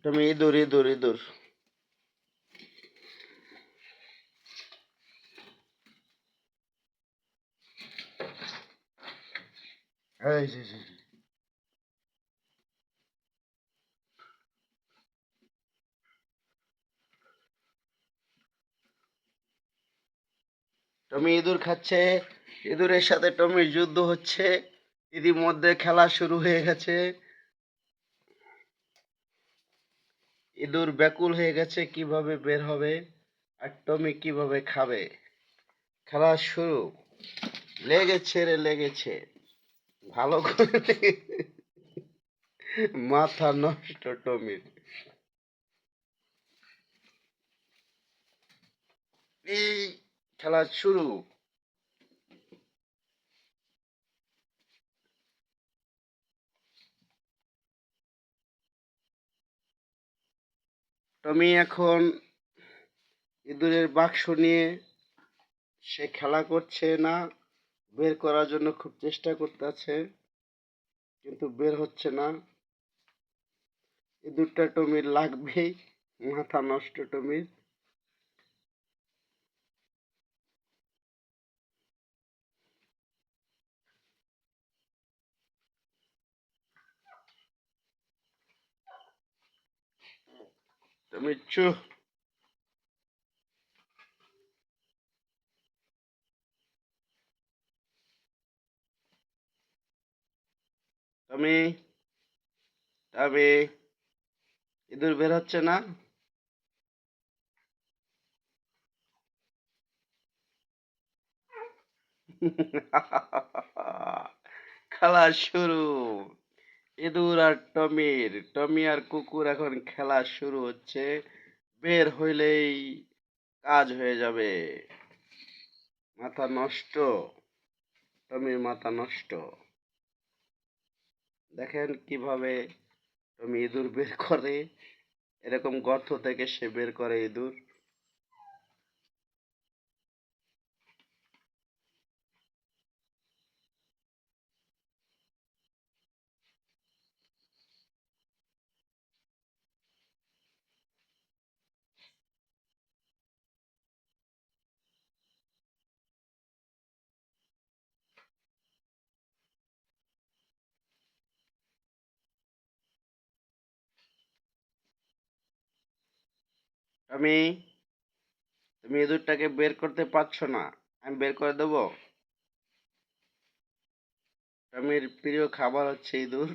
টমি ইঁদুর ইঁদুর ইঁদুর। এই যে, যে, যে। টমি ইঁদুর খাচ্ছে, ইঁদুরের সাথে টমির যুদ্ধ হচ্ছে। ইতিমধ্যে খেলা শুরু হয়ে গেছে। ইঁদুর ব্যাকুল হয়ে গেছে কিভাবে বের হবে আর টমি কিভাবে খাবে। খেলা শুরু। লেগেছে রে লেগেছে, ভালো করে মাথা নষ্ট টমির। এই খেলা শুরু। টমি এখন ইঁদুরের বাক্স নিয়ে সে খেলা করছে না, বের করার জন্য খুব চেষ্টা করতেছে, কিন্তু বের হচ্ছে না। ইঁদুরটা টমির লাগবেই, মাথা নষ্ট টমির। টমির চুপ। টমি, তবে ইঁদুর বের হচ্ছে না। খেলা শুরু। ইঁদুর আর টমির, টমি আর কুকুর এখন খেলা শুরু হচ্ছে। বের হইলেই কাজ হয়ে যাবে। মাথা নষ্ট, টমির মাথা নষ্ট। দেখেন কিভাবে টমি ইঁদুর বের করে, এরকম গর্ত থেকে সে বের করে ইঁদুর। টমি, তুমি ইঁদুরটাকে বের করতে পারছো না, আমি বের করে দেবো। টমির প্রিয় খাবার হচ্ছে ইঁদুর।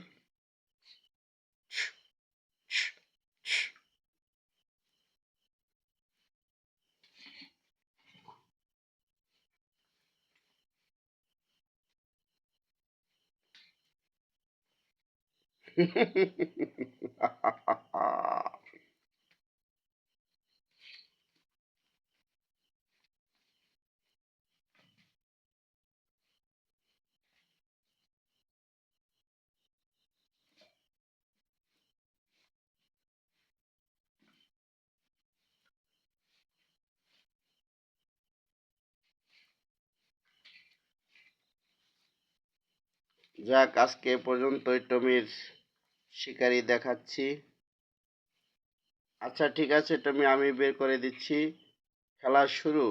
যাক, আজকে এ পর্যন্তই টমির শিকারি দেখাচ্ছি। আচ্ছা ঠিক আছে টমি, আমি বের করে দিচ্ছি। খেলা শুরু।